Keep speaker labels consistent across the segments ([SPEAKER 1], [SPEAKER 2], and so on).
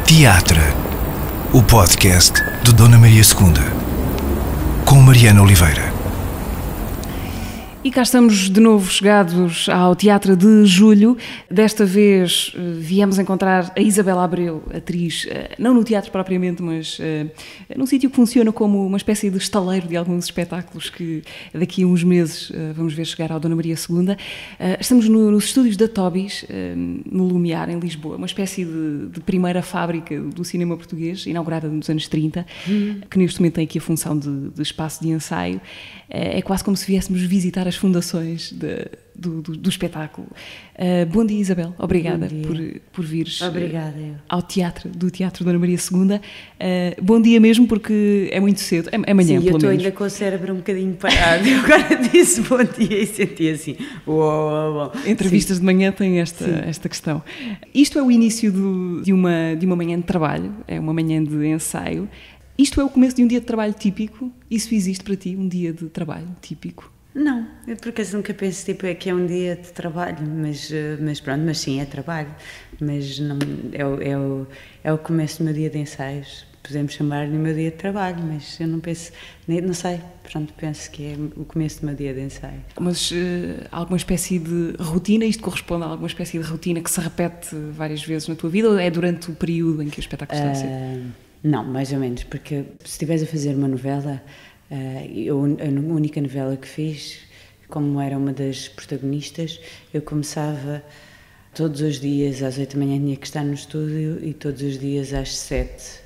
[SPEAKER 1] Teatro, o podcast de Dona Maria II, com Mariana Oliveira.
[SPEAKER 2] E cá estamos de novo chegados ao Teatro de Julho. Desta vez viemos encontrar a Isabel Abreu, atriz, não no teatro propriamente, mas num sítio que funciona como uma espécie de estaleiro de alguns espetáculos que daqui a uns meses vamos ver chegar ao Dona Maria II. Estamos nos estúdios da Tobis, no Lumiar, em Lisboa, uma espécie de primeira fábrica do cinema português, inaugurada nos anos 30, que neste momento tem aqui a função de espaço de ensaio. É quase como se viéssemos visitar as fundações do espetáculo. Bom dia, Isabel. Obrigada por vires ao teatro do Teatro Dona Maria II. Bom dia mesmo, porque é muito cedo. É amanhã,
[SPEAKER 3] sim,
[SPEAKER 2] pelo menos.
[SPEAKER 3] eu estou ainda com o cérebro um bocadinho parado. Eu agora disse bom dia e senti assim. Uou.
[SPEAKER 2] Entrevistas de manhã têm esta questão. Isto é o início de uma manhã de trabalho, é uma manhã de ensaio. Isto é o começo de um dia de trabalho típico? Isso existe para ti, um dia de trabalho típico?
[SPEAKER 3] Não, eu por acaso nunca penso que é um dia de trabalho, mas pronto, mas sim, é trabalho, mas não, é o começo do meu dia de ensaios. Podemos chamar-lhe o meu dia de trabalho, mas eu não penso, não sei, pronto, penso que é o começo do meu dia de ensaio.
[SPEAKER 2] Mas alguma espécie de rotina, isto corresponde a alguma espécie de rotina que se repete várias vezes na tua vida, ou é durante o período em que o espetáculo está a ser?
[SPEAKER 3] Não, mais ou menos, porque se estiveres a fazer uma novela, a única novela que fiz, como era uma das protagonistas, eu começava todos os dias às 8 da manhã, tinha que estar no estúdio, e todos os dias às 7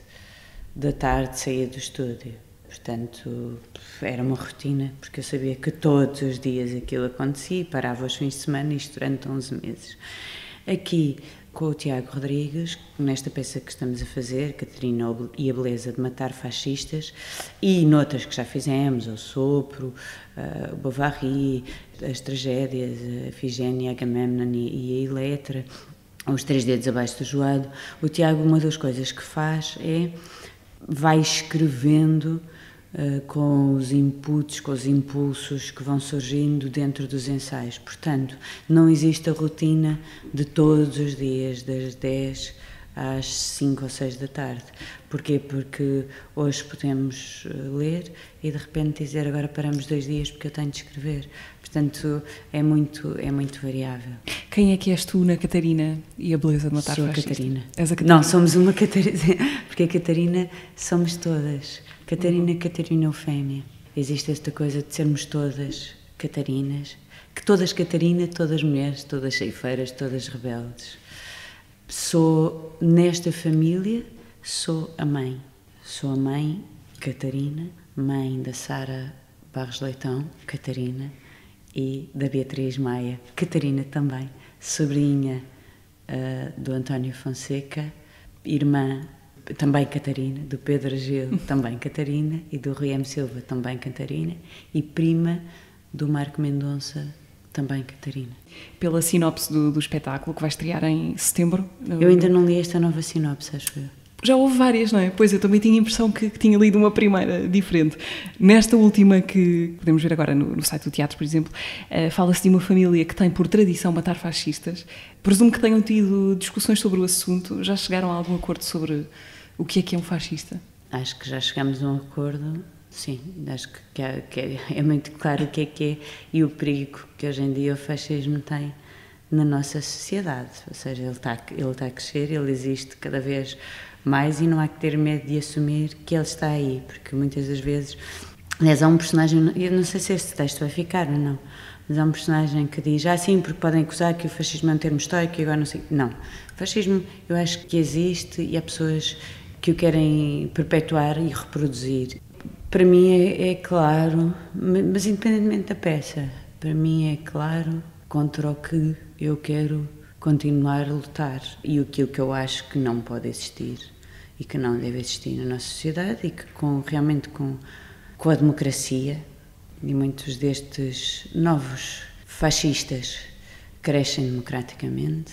[SPEAKER 3] da tarde saía do estúdio. Portanto, era uma rotina, porque eu sabia que todos os dias aquilo acontecia e parava aos fins de semana, isto durante 11 meses. Aqui, com o Tiago Rodrigues, nesta peça que estamos a fazer, Catarina e a Beleza de Matar Fascistas, e noutras que já fizemos, o Sopro, o Bovary, as Tragédias, a Ifigénia, a Agamemnon e a Eletra, os Três Dedos Abaixo do Joelho, o Tiago, uma das coisas que faz vai escrevendo com os inputs, com os impulsos que vão surgindo dentro dos ensaios. Portanto, não existe a rotina de todos os dias, das 10 às 5 ou 6 da tarde. Porquê? Porque hoje podemos ler e de repente dizer agora paramos 2 dias porque eu tenho de escrever. Portanto, é muito variável.
[SPEAKER 2] Quem é que és tu na Catarina e a Beleza de Matar Fascistas?
[SPEAKER 3] Sou a Catarina.
[SPEAKER 2] És a Catarina?
[SPEAKER 3] Não, somos uma Catarina, porque a Catarina somos todas. Catarina Eufémia. Existe esta coisa de sermos todas Catarinas, que todas Catarina, todas mulheres, todas ceifeiras, todas rebeldes. Sou, nesta família, sou a mãe. Sou a mãe Catarina, mãe da Sara Barros Leitão, Catarina, e da Beatriz Maia, Catarina também, sobrinha do António Fonseca, irmã também Catarina, do Pedro Gil, também Catarina, e do Rui M. Silva, também Catarina, e prima do Marco Mendonça, também Catarina.
[SPEAKER 2] Pela sinopse do espetáculo, que vai estrear em setembro?
[SPEAKER 3] Eu ainda não li esta nova sinopse, acho eu.
[SPEAKER 2] Já houve várias, não é? Pois eu também tinha a impressão que tinha lido uma primeira diferente. Nesta última, que podemos ver agora no site do teatro, por exemplo, fala-se de uma família que tem por tradição matar fascistas. Presumo que tenham tido discussões sobre o assunto. Já chegaram a algum acordo sobre o que é um fascista?
[SPEAKER 3] Acho que já chegamos a um acordo, sim. Acho que é muito claro o que é e o perigo que hoje em dia o fascismo tem na nossa sociedade. Ou seja, ele está a crescer, ele existe cada vez mais e não há que ter medo de assumir que ele está aí, porque muitas das vezes, aliás, há um personagem, eu não sei se este texto vai ficar ou não, mas há um personagem que diz, sim, porque podem acusar que o fascismo é um termo histórico e agora não sei, não, o fascismo eu acho que existe e há pessoas que o querem perpetuar e reproduzir. Para mim é claro, mas independentemente da peça, para mim é claro contra o que eu quero continuar a lutar e aquilo que eu acho que não pode existir e que não deve existir na nossa sociedade e que realmente com a democracia e muitos destes novos fascistas crescem democraticamente,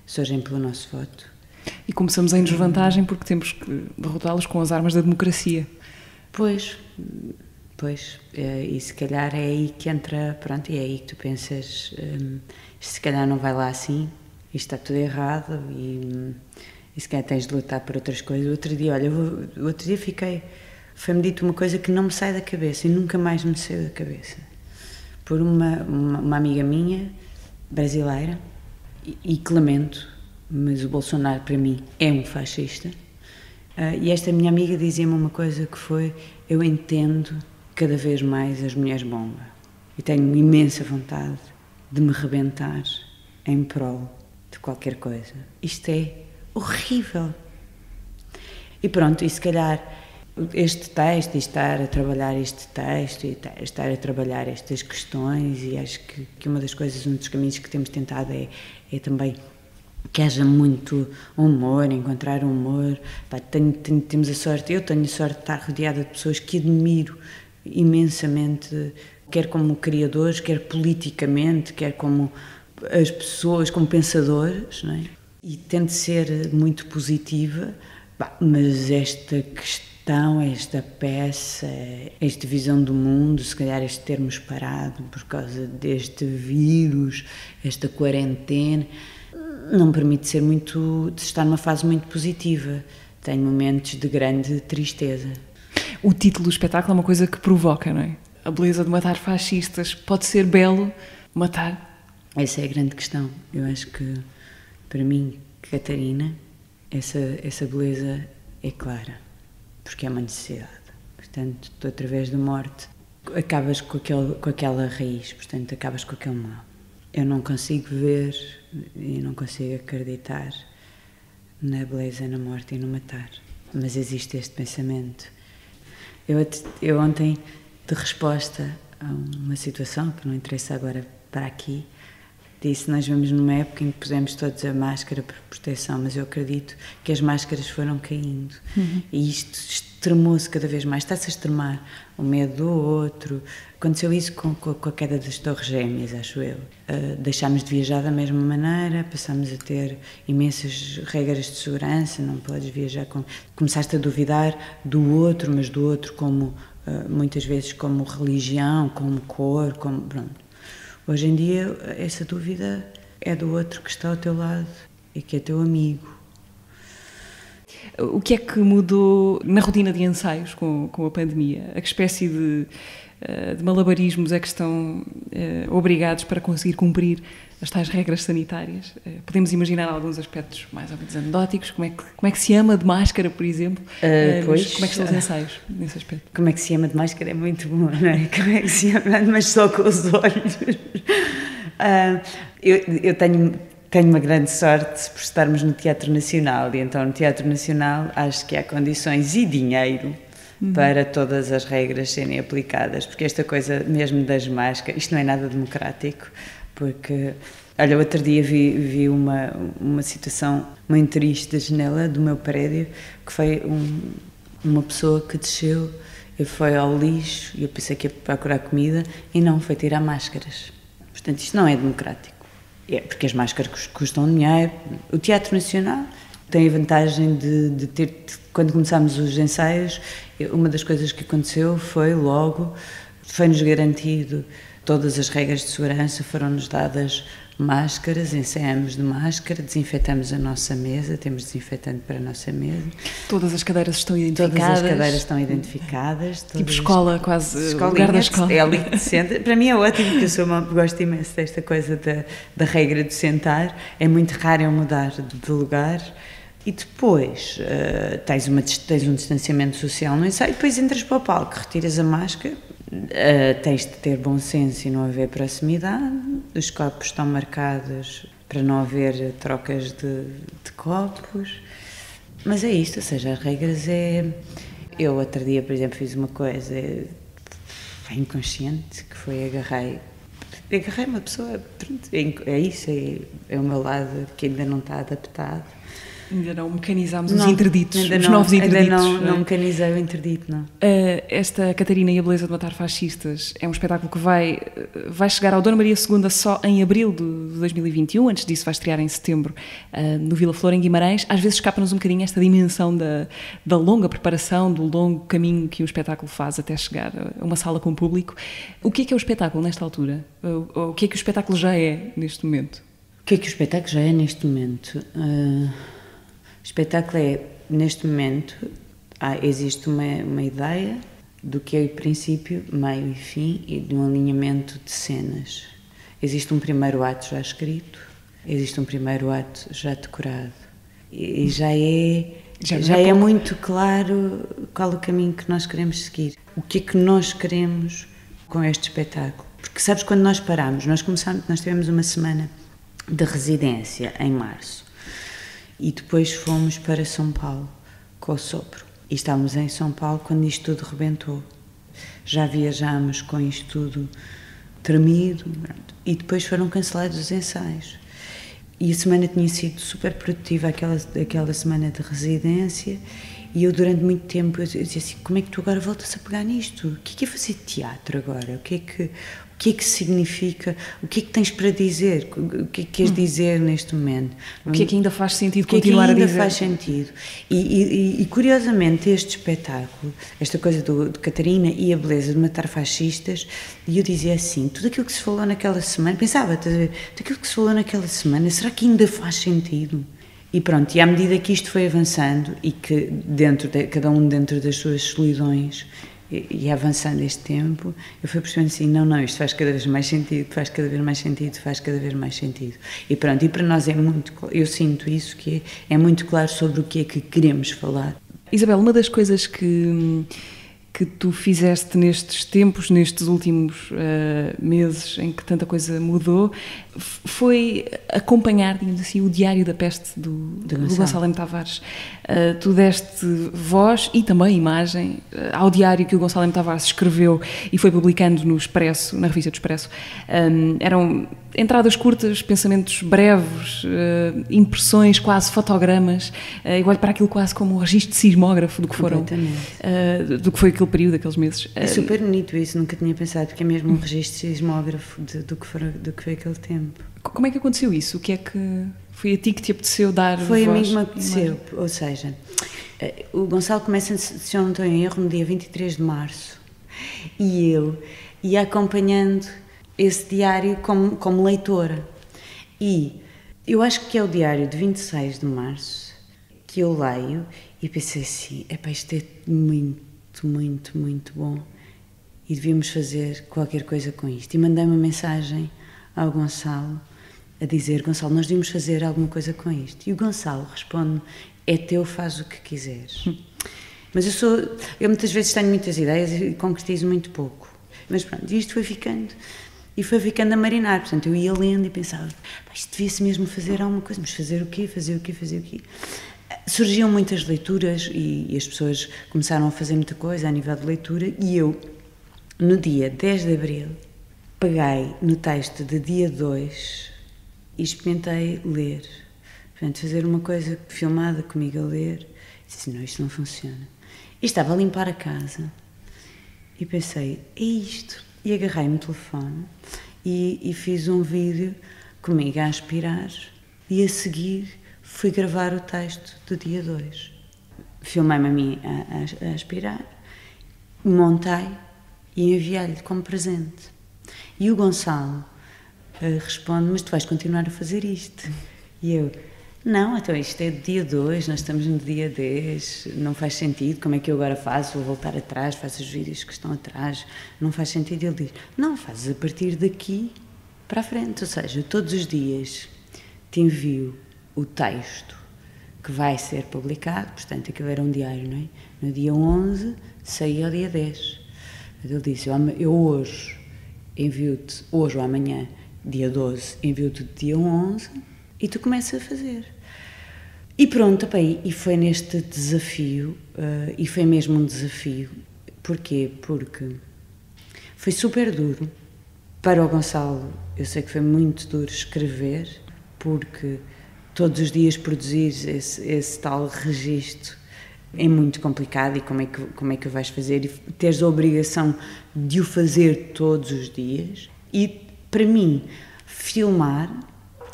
[SPEAKER 3] surgem pelo nosso voto.
[SPEAKER 2] E começamos em desvantagem porque temos que derrotá-los com as armas da democracia.
[SPEAKER 3] Pois, e se calhar é aí que entra, pronto, e é aí que tu pensas, se calhar não vai lá assim, isto está tudo errado e e se calhar tens de lutar por outras coisas. O outro dia, olha, o outro dia foi-me dito uma coisa que não me sai da cabeça e nunca mais me saiu da cabeça. Por uma amiga minha, brasileira, e que lamento, mas o Bolsonaro para mim é um fascista. E esta minha amiga dizia-me uma coisa que foi: eu entendo cada vez mais as mulheres-bomba e tenho imensa vontade de me rebentar em prol de qualquer coisa. Isto é horrível. E pronto, e se calhar este texto, e estar a trabalhar este texto, e estar a trabalhar estas questões, e acho que uma das coisas, um dos caminhos que temos tentado é também que haja muito humor, encontrar humor. Pá, temos a sorte, eu tenho a sorte de estar rodeada de pessoas que admiro imensamente, quer como criadores, quer politicamente, quer como as pessoas, como pensadores, não é? E tento ser muito positiva, mas esta questão, esta peça, esta visão do mundo, se calhar este termos parado por causa deste vírus, esta quarentena, não me permite estar numa fase muito positiva. Tenho momentos de grande tristeza.
[SPEAKER 2] O título do espetáculo é uma coisa que provoca, não é? A beleza de matar fascistas. Pode ser belo matar?
[SPEAKER 3] Essa é a grande questão. Eu acho que, para mim, Catarina, essa beleza é clara, porque é uma necessidade. Portanto, tu, através da morte, acabas com aquela raiz, portanto, acabas com aquele mal. Eu não consigo ver e não consigo acreditar na beleza, na morte e no matar, mas existe este pensamento. Eu ontem, de resposta a uma situação que não interessa agora para aqui, disse: nós vamos numa época em que pusemos todos a máscara por proteção, mas eu acredito que as máscaras foram caindo. E isto extremou-se cada vez mais, está-se a extremar o medo do outro. Aconteceu isso com a queda das Torres Gêmeas, acho eu. Deixámos de viajar da mesma maneira, passámos a ter imensas regras de segurança, não podes viajar começaste a duvidar do outro, mas do outro como, muitas vezes, como religião, como cor, como... Pronto. Hoje em dia, essa dúvida é do outro que está ao teu lado e que é teu amigo.
[SPEAKER 2] O que é que mudou na rotina de ensaios com a pandemia? A que espécie de malabarismos é que estão obrigados para conseguir cumprir as tais regras sanitárias? Podemos imaginar alguns aspectos mais ou menos anedóticos. Como é que se ama de máscara, por exemplo? Mas como é que estão os ensaios nesse aspecto?
[SPEAKER 3] Como é que se ama de máscara é muito bom, não é? Como é que se ama, mas só com os olhos. Eu tenho uma grande sorte por estarmos no Teatro Nacional, e então no Teatro Nacional acho que há condições e dinheiro para todas as regras serem aplicadas, porque esta coisa mesmo das máscaras, isto não é nada democrático, porque, olha, outro dia vi uma situação muito triste da janela do meu prédio, que foi uma pessoa que desceu e foi ao lixo, e eu pensei que ia procurar comida, e não, foi tirar máscaras. Portanto, isto não é democrático. É porque as máscaras custam dinheiro. O Teatro Nacional tem a vantagem de ter, quando começámos os ensaios, uma das coisas que aconteceu foi-nos garantido todas as regras de segurança, foram-nos dadas máscaras, ensaiamos de máscara, desinfetamos a nossa mesa, temos desinfetante para a nossa mesa.
[SPEAKER 2] Todas as cadeiras estão identificadas?
[SPEAKER 3] Todas as cadeiras estão identificadas.
[SPEAKER 2] Tipo escola, quase, lugar da escola.
[SPEAKER 3] É ali que te senta. Para mim é ótimo, porque gosto imenso desta coisa da regra de sentar. É muito raro eu mudar de lugar. E depois tens um distanciamento social no ensaio, depois entras para o palco, retiras a máscara, tens de ter bom senso e não haver proximidade, os copos estão marcados para não haver trocas de copos, mas é isto, ou seja, as regras é... Eu outro dia, por exemplo, fiz uma coisa inconsciente, que foi agarrei uma pessoa, pronto, é isso, é o meu lado que ainda não está adaptado.
[SPEAKER 2] Ainda não mecanizámos os interditos, os novos interditos.
[SPEAKER 3] Ainda não mecanizei o interdito, não.
[SPEAKER 2] Esta Catarina e a Beleza de Matar Fascistas é um espetáculo que vai chegar ao Dona Maria II só em abril de 2021, antes disso vai estrear em setembro no Vila Flor, em Guimarães. Às vezes escapa-nos um bocadinho esta dimensão da longa preparação, do longo caminho que um espetáculo faz até chegar a uma sala com público. O que é o espetáculo nesta altura? O que é que o espetáculo já é neste momento?
[SPEAKER 3] O que é que o espetáculo já é neste momento? O espetáculo é, neste momento, existe uma ideia do que é o princípio, meio e fim, e de um alinhamento de cenas. Existe um primeiro ato já escrito, existe um primeiro ato já decorado. E já é muito claro qual o caminho que nós queremos seguir. O que é que nós queremos com este espetáculo. Porque sabes, quando nós paramos, nós tivemos uma semana de residência em março e depois fomos para São Paulo com o Sopro. E estávamos em São Paulo quando isto tudo rebentou. Já viajámos com isto tudo tremido e depois foram cancelados os ensaios. E a semana tinha sido super produtiva, aquela semana de residência, e eu durante muito tempo eu dizia assim, como é que tu agora voltas a pegar nisto? O que é fazer teatro agora? O que é que significa? O que é que tens para dizer? O que é que queres dizer neste momento?
[SPEAKER 2] O que é que ainda faz sentido continuar a dizer? O que é que ainda
[SPEAKER 3] faz sentido? E curiosamente este espetáculo, esta coisa de Catarina e a beleza de matar fascistas, e eu dizia assim, tudo aquilo que se falou naquela semana, pensava, tudo aquilo que se falou naquela semana, será que ainda faz sentido? E pronto, e à medida que isto foi avançando e que cada um dentro das suas solidões e avançando este tempo, eu fui percebendo assim, não, isto faz cada vez mais sentido, faz cada vez mais sentido, faz cada vez mais sentido. E pronto, e para nós é muito, eu sinto isso, que é muito claro sobre o que é que queremos falar.
[SPEAKER 2] Isabel, uma das coisas que tu fizeste nestes tempos, nestes últimos meses em que tanta coisa mudou, foi acompanhar, digamos assim, o Diário da Peste do Gonçalo M. Tavares. Tu deste voz e também imagem ao diário que o Gonçalo M. Tavares escreveu e foi publicando no Expresso, na revista do Expresso. Eram entradas curtas, pensamentos breves, impressões, quase fotogramas. Eu olho para aquilo quase como um registro de sismógrafo do que foram, do que foi aquele período, aqueles meses.
[SPEAKER 3] É super bonito isso, nunca tinha pensado, porque é mesmo um registro sismógrafo do que foi aquele tempo.
[SPEAKER 2] Como é que aconteceu isso? O que é que foi a ti que te apeteceu dar voz?
[SPEAKER 3] Foi a mim que me apeteceu, ou seja, o Gonçalo começa, se eu não estou em erro, no dia 23 de março, e eu ia acompanhando esse diário como leitora, e eu acho que é o diário de 26 de março que eu leio e pensei assim, isto é muito, muito, muito bom e devíamos fazer qualquer coisa com isto. E mandei uma mensagem ao Gonçalo a dizer, Gonçalo, nós devíamos fazer alguma coisa com isto. E o Gonçalo responde, é teu, faz o que quiseres. Mas eu muitas vezes tenho muitas ideias e concretizo muito pouco. Mas pronto, isto foi ficando a marinar. Portanto, eu ia lendo e pensava, isto devia-se mesmo fazer alguma coisa, mas fazer o quê? Fazer o quê? Surgiam muitas leituras e as pessoas começaram a fazer muita coisa a nível de leitura e eu, no dia 10 de abril, peguei no texto de dia 2 e experimentei ler. Portanto, fazer uma coisa filmada comigo a ler. E disse, não, isto não funciona. E estava a limpar a casa e pensei, é isto. E agarrei-me o telefone e fiz um vídeo comigo a aspirar e a seguir fui gravar o texto do dia 2. Filmei-me a mim a aspirar, montei e enviei-lhe como presente. E o Gonçalo responde, mas tu vais continuar a fazer isto? E eu, não, então isto é dia 2, nós estamos no dia 10, não faz sentido, como é que eu agora faço? Vou voltar atrás, faço os vídeos que estão atrás, não faz sentido. Ele diz, não, fazes a partir daqui para a frente, ou seja, todos os dias te envio o texto que vai ser publicado, portanto aquilo era um diário, não é? No dia 11 saía ao dia 10. Ele disse, eu hoje envio-te, hoje ou amanhã, dia 12, envio-te dia 11 e tu começas a fazer. E pronto, e foi neste desafio, e foi mesmo um desafio. Porquê? Porque foi super duro. Para o Gonçalo, eu sei que foi muito duro escrever, porque todos os dias produzir esse tal registro é muito complicado e como é que o vais fazer e teres a obrigação de o fazer todos os dias. E para mim, filmar,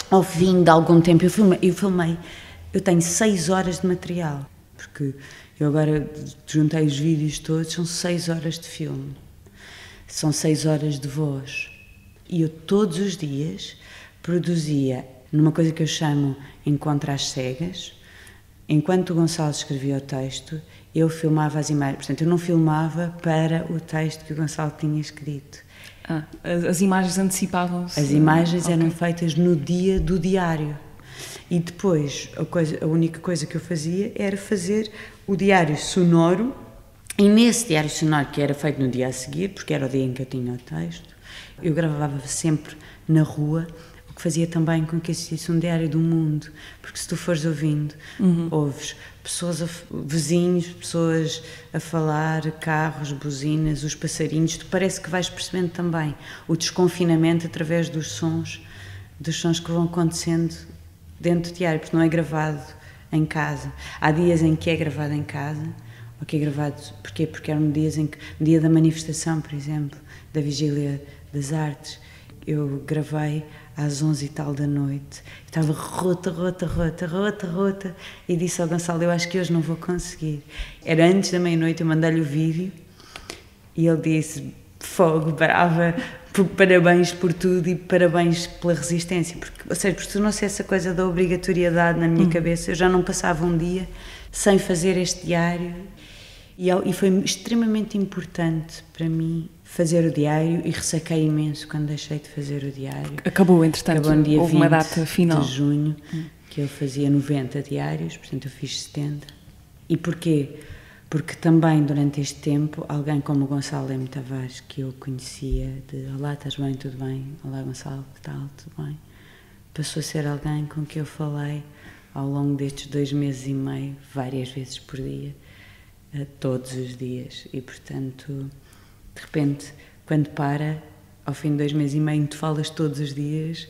[SPEAKER 3] ao fim de algum tempo, eu tenho 6 horas de material, porque eu agora juntei os vídeos todos, são 6 horas de filme, são 6 horas de voz. E eu todos os dias produzia numa coisa que eu chamo Encontro às Cegas, enquanto o Gonçalo escrevia o texto, eu filmava as imagens. Portanto, eu não filmava para o texto que o Gonçalo tinha escrito.
[SPEAKER 2] As imagens antecipavam-se?
[SPEAKER 3] As imagens eram feitas no dia do diário. E depois, a única coisa que eu fazia era fazer o diário sonoro, e nesse diário sonoro, que era feito no dia a seguir, porque era o dia em que eu tinha o texto, eu gravava sempre na rua, o que fazia também com que existisse um diário do mundo, porque se tu fores ouvindo, ouves pessoas, vizinhos, pessoas a falar, carros, buzinas, os passarinhos, tu parece que vais percebendo também o desconfinamento através dos sons que vão acontecendo dentro do diário, porque não é gravado em casa. Há dias em que é gravado em casa, ou que é gravado, porquê? Porque eram dias em que, no dia da manifestação, por exemplo, da Vigília das Artes, eu gravei às 11 e tal da noite, estava rota, e disse ao Gonçalo, eu acho que hoje não vou conseguir. Era antes da meia-noite, eu mandei-lhe o vídeo, e ele disse, fogo, brava, parabéns por tudo e parabéns pela resistência, porque, ou seja, porque tornou-se essa coisa da obrigatoriedade na minha cabeça, eu já não passava um dia sem fazer este diário, e foi extremamente importante para mim fazer o diário, e ressaquei imenso quando deixei de fazer o diário.
[SPEAKER 2] Acabou, entretanto,
[SPEAKER 3] acabou no dia
[SPEAKER 2] houve
[SPEAKER 3] 20
[SPEAKER 2] uma data final.
[SPEAKER 3] de junho, que eu fazia 90 diários, portanto eu fiz 70. E porquê? Porque também durante este tempo, alguém como o Gonçalo M. Tavares, que eu conhecia, de olá, estás bem, tudo bem? Olá Gonçalo, que tal, tudo bem? Passou a ser alguém com que eu falei ao longo destes 2 meses e meio, várias vezes por dia, todos os dias, e portanto, de repente, quando para, ao fim de 2 meses e meio, tu falas todos os dias,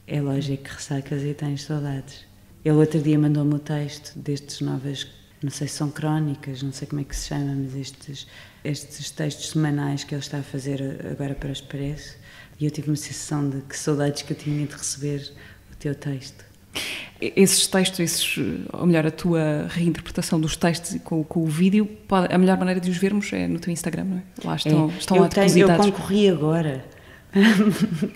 [SPEAKER 3] é lógico que ressacas e tens saudades. Ele outro dia mandou-me o texto destes novas, não sei se são crónicas, não sei como é que se chama, mas estes textos semanais que ele está a fazer agora para o Expresso, e eu tive uma sensação de que saudades que eu tinha de receber o teu texto.
[SPEAKER 2] Esses textos, ou melhor, a tua reinterpretação dos textos com o vídeo, a melhor maneira de os vermos é no teu Instagram, não é? Lá estão lá depositados.
[SPEAKER 3] Eu concorri agora,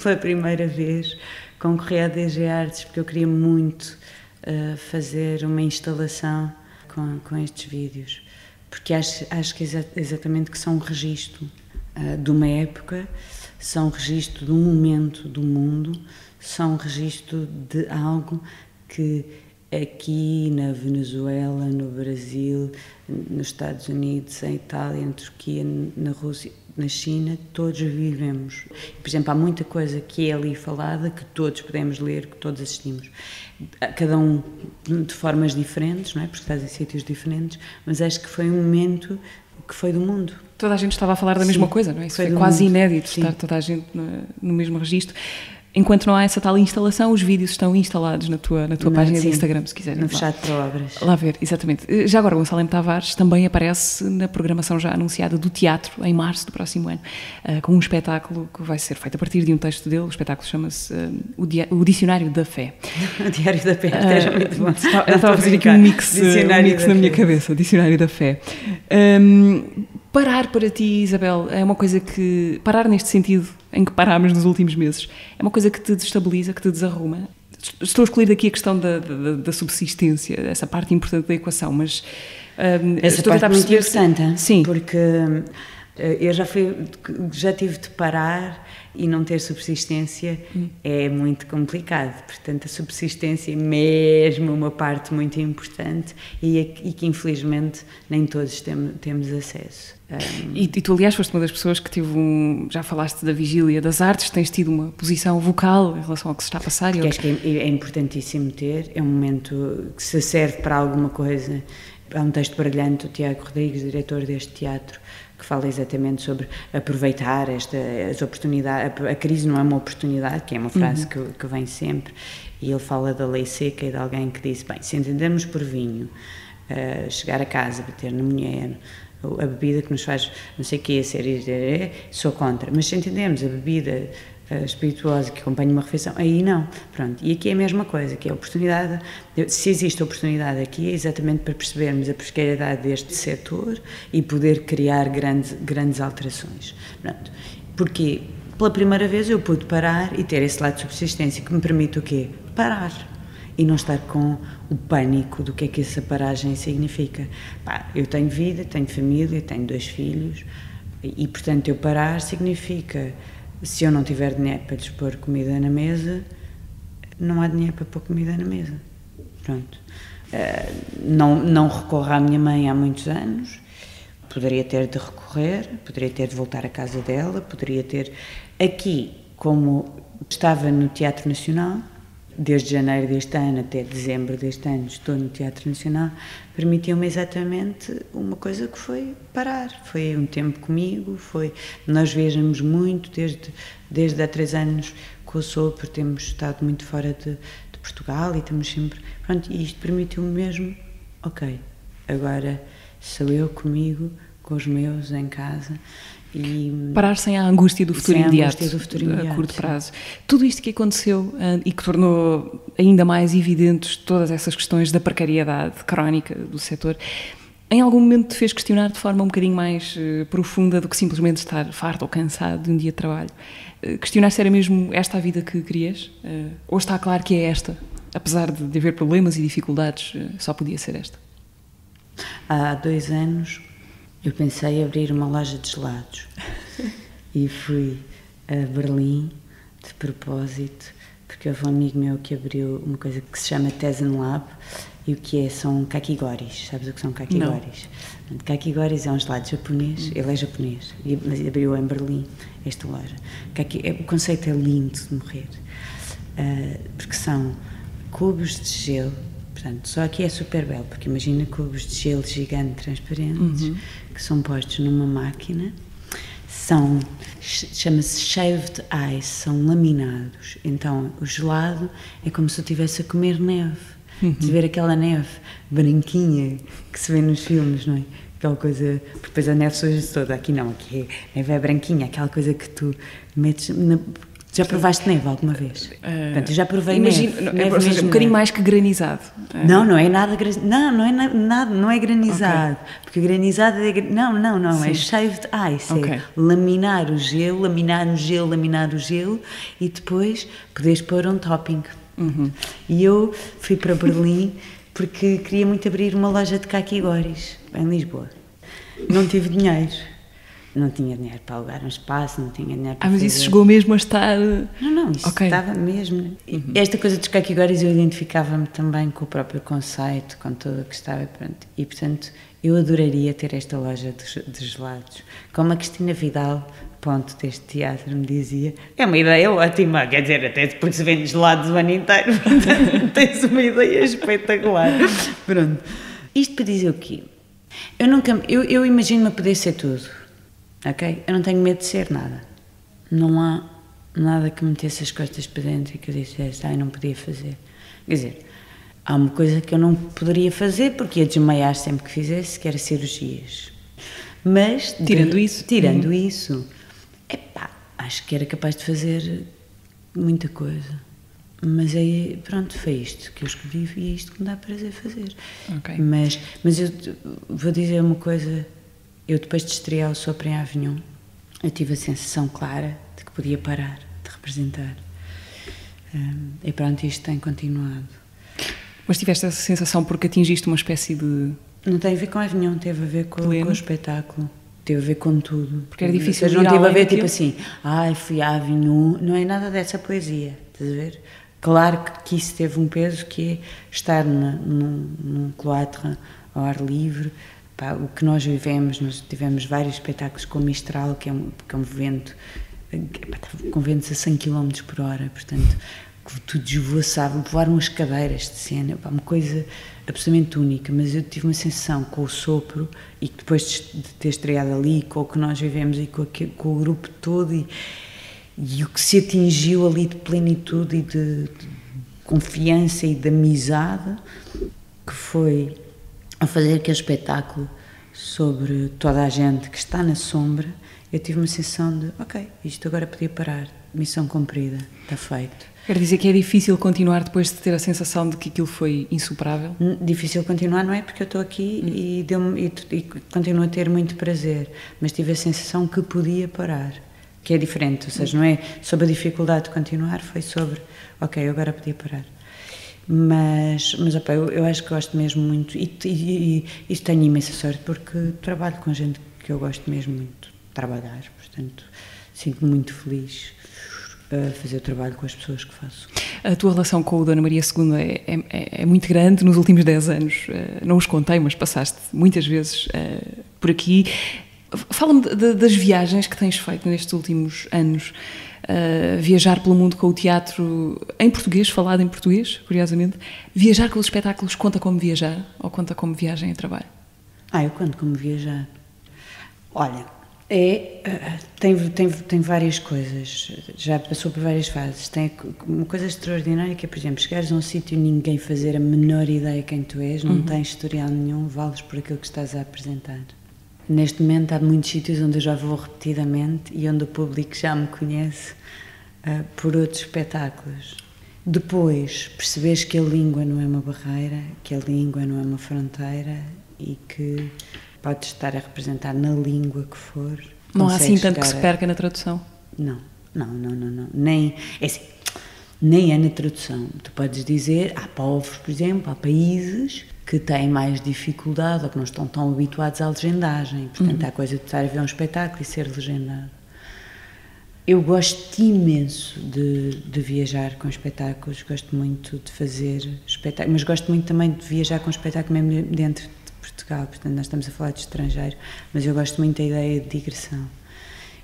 [SPEAKER 3] pela primeira vez, concorri à DG Artes, porque eu queria muito fazer uma instalação com estes vídeos, porque acho que exatamente que são um registro de uma época, são um registro de um momento do mundo, são um registro de algo que aqui na Venezuela, no Brasil, nos Estados Unidos, em Itália, na Turquia, na Rússia, na China, todos vivemos. Por exemplo, há muita coisa que é ali falada, que todos podemos ler, que todos assistimos. Cada um de formas diferentes, não é? Porque estás em sítios diferentes, mas acho que foi um momento que foi do mundo.
[SPEAKER 2] Toda a gente estava a falar da mesma coisa, não é? Isso foi quase inédito, estar toda a gente no mesmo registro. Enquanto não há essa tal instalação, os vídeos estão instalados na tua página de Instagram, se quiserem.
[SPEAKER 3] No fechado para obras.
[SPEAKER 2] Lá ver, exatamente. Já agora, Gonçalo M. Tavares também aparece na programação já anunciada do teatro, em março do próximo ano, com um espetáculo que vai ser feito a partir de um texto dele. O espetáculo chama-se O Dicionário da Fé.
[SPEAKER 3] O Diário da Fé, é muito bom.
[SPEAKER 2] Eu estava a fazer aqui um mix na minha cabeça, Dicionário da Fé. Parar para ti, Isabel, é uma coisa que... Parar neste sentido em que parámos nos últimos meses, é uma coisa que te desestabiliza, que te desarruma. Estou a escolher daqui a questão da subsistência, essa parte importante da equação, mas...
[SPEAKER 3] essa parte muito interessante,
[SPEAKER 2] sim.
[SPEAKER 3] Porque eu já tive de parar e não ter subsistência é muito complicado. Portanto, a subsistência é mesmo uma parte muito importante e que infelizmente nem todos temos acesso.
[SPEAKER 2] E tu, aliás, foste uma das pessoas que teve já falaste da Vigília das Artes, tens tido uma posição vocal em relação ao que se está a passar.
[SPEAKER 3] Porque acho que é importantíssimo ter, é um momento que se serve para alguma coisa. Há um texto brilhante do Tiago Rodrigues, diretor deste teatro, que fala exatamente sobre aproveitar as oportunidades. A crise não é uma oportunidade, que é uma frase que vem sempre, e ele fala da lei seca e de alguém que disse, bem, se entendermos por vinho, chegar a casa, bater na mulher, a bebida que nos faz não sei o quê, sou contra, mas se entendemos a bebida espirituosa que acompanha uma refeição, aí não, pronto, e aqui é a mesma coisa, que é a oportunidade, se existe oportunidade aqui é exatamente para percebermos a precariedade deste setor e poder criar grandes alterações, pronto, porque pela primeira vez eu pude parar e ter esse lado de subsistência que me permite o quê? Parar. e não estar com o pânico do que é que essa paragem significa. Pá, eu tenho vida, tenho família, tenho 2 filhos e, portanto, eu parar significa, se eu não tiver dinheiro para lhes pôr comida na mesa, não há dinheiro para pôr comida na mesa. Pronto. Não recorro à minha mãe há muitos anos, poderia ter de recorrer, poderia ter de voltar à casa dela, poderia ter... Aqui, como estava no Teatro Nacional, desde janeiro deste ano até dezembro deste ano estou no Teatro Nacional, permitiu-me exatamente uma coisa que foi parar, foi um tempo comigo, nós viajamos muito desde há 3 anos com o Sopro, temos estado muito fora de Portugal e estamos sempre, pronto, e isto permitiu-me mesmo, ok, agora sou eu comigo, com os meus em casa. E
[SPEAKER 2] parar sem a angústia do futuro imediato,
[SPEAKER 3] a
[SPEAKER 2] curto prazo. Tudo isto que aconteceu e que tornou ainda mais evidentes todas essas questões da precariedade crónica do setor, em algum momento te fez questionar de forma um bocadinho mais profunda do que simplesmente estar farto ou cansado de um dia de trabalho? Questionar se era mesmo esta a vida que querias? Ou está claro que é esta? Apesar de haver problemas e dificuldades, só podia ser esta?
[SPEAKER 3] Há 2 anos eu pensei em abrir uma loja de gelados e fui a Berlim de propósito, porque houve um amigo meu que abriu uma coisa que se chama Tezen Lab e o que são kakigoris. Sabes o que são kakigoris? Não. Kakigoris é um gelado japonês, ele é japonês, mas abriu em Berlim esta loja. O conceito é lindo de morrer, porque são cubos de gelo. Portanto, só aqui é super belo, porque imagina cubos de gelo gigante transparentes que são postos numa máquina, chama-se shaved ice, são laminados. Então, o gelado é como se eu estivesse a comer neve. De ver aquela neve branquinha que se vê nos filmes, não é? Aquela coisa, porque depois a neve suja-se toda. Aqui não, aqui a neve é branquinha, aquela coisa que tu metes na... Já provaste neve alguma vez? Portanto, eu já provei neve.
[SPEAKER 2] Ou seja, um bocadinho mais que granizado.
[SPEAKER 3] Não é nada granizado. Não é nada, não é granizado. Okay. Porque granizado é... Não, sim. É shaved ice. Okay. É laminar o gelo e depois podes pôr um topping. E eu fui para Berlim porque queria muito abrir uma loja de kakigoris em Lisboa. Não tive dinheiro. Não tinha dinheiro para alugar um espaço, não tinha dinheiro para
[SPEAKER 2] mas fazer... isso chegou mesmo a estar...
[SPEAKER 3] Não, isso estava mesmo. Esta coisa dos kakigoris eu identificava-me também com o próprio conceito, com tudo o que estava, pronto. E, portanto, eu adoraria ter esta loja de gelados. Como a Cristina Vidal, ponto deste teatro, me dizia, é uma ideia ótima, quer dizer, até porque se vende gelados o ano inteiro, portanto, tens uma ideia espetacular. Pronto. Isto para dizer o quê? Eu imagino-me a poder ser tudo. Ok? Eu não tenho medo de ser nada. Não há nada que me metesse as costas para dentro e que eu dissesse, não podia fazer. Quer dizer, há uma coisa que eu não poderia fazer porque ia desmaiar sempre que fizesse, que era cirurgias. Mas... Tirando isso, acho que era capaz de fazer muita coisa. Mas aí, pronto, foi isto que eu escolhi e é isto que me dá prazer fazer.
[SPEAKER 2] Okay.
[SPEAKER 3] Mas eu vou dizer uma coisa... Eu, depois de estrear o Sopro em Avignon, eu tive a sensação clara de que podia parar de representar. E pronto, isto tem continuado.
[SPEAKER 2] Mas tiveste essa sensação porque atingiste uma espécie de...
[SPEAKER 3] Não tem a ver com Avignon, teve a ver com o espetáculo. Teve a ver com tudo.
[SPEAKER 2] Porque era difícil de ir
[SPEAKER 3] não teve a ver
[SPEAKER 2] daquilo?
[SPEAKER 3] tipo assim, fui a Avignon, não é nada dessa poesia, estás a ver? Claro que isso teve um peso que é estar num cloître ao ar livre. O que nós vivemos, nós tivemos vários espetáculos com o Mistral, que é um vento, com ventos a 100 km por hora, portanto, tudo esvoaçava, voaram as cadeiras de cena, uma coisa absolutamente única, mas eu tive uma sensação com o Sopro, e depois de ter estreado ali, com o que nós vivemos e com o grupo todo, e o que se atingiu ali de plenitude e de confiança e de amizade, que foi... a fazer aquele espetáculo sobre toda a gente que está na sombra, eu tive uma sensação de, ok, isto agora podia parar, missão cumprida, está feito.
[SPEAKER 2] Quer dizer que é difícil continuar depois de ter a sensação de que aquilo foi insuperável?
[SPEAKER 3] Difícil continuar não é, porque eu estou aqui e continuo a ter muito prazer, mas tive a sensação que podia parar, que é diferente, ou seja, não é sobre a dificuldade de continuar, foi sobre, ok, agora podia parar. opa, eu acho que gosto mesmo muito e tenho imensa sorte porque trabalho com gente que eu gosto mesmo muito de trabalhar, portanto sinto-me muito feliz a fazer o trabalho com as pessoas que faço.
[SPEAKER 2] A tua relação com o Dona Maria II é muito grande nos últimos 10 anos. Não os contei, mas passaste muitas vezes por aqui. Fala-me das viagens que tens feito nestes últimos anos. Viajar pelo mundo com o teatro em português, falado em português, curiosamente. Viajar com os espetáculos conta como viajar ou conta como viagem a trabalho?
[SPEAKER 3] Eu conto como viajar. Olha, tem várias coisas, já passou por várias fases. Tem uma coisa extraordinária que é, por exemplo, chegares a um sítio e ninguém fazer a menor ideia quem tu és, não tens historial nenhum, vales por aquilo que estás a apresentar. Neste momento há muitos sítios onde eu já vou repetidamente e onde o público já me conhece por outros espetáculos. Depois, percebes que a língua não é uma barreira, que a língua não é uma fronteira e que podes estar a representar na língua que for.
[SPEAKER 2] Não há assim tanto que se perca na tradução?
[SPEAKER 3] Não. Nem é na tradução. Tu podes dizer, há povos, por exemplo, há países que têm mais dificuldade ou que não estão tão habituados à legendagem. Portanto, há coisa de estar a ver um espetáculo e ser legendado. Eu gosto imenso de viajar com espetáculos, gosto muito de fazer espetáculos, mas gosto muito também de viajar com espetáculo mesmo dentro de Portugal, portanto nós estamos a falar de estrangeiro, mas eu gosto muito da ideia de digressão.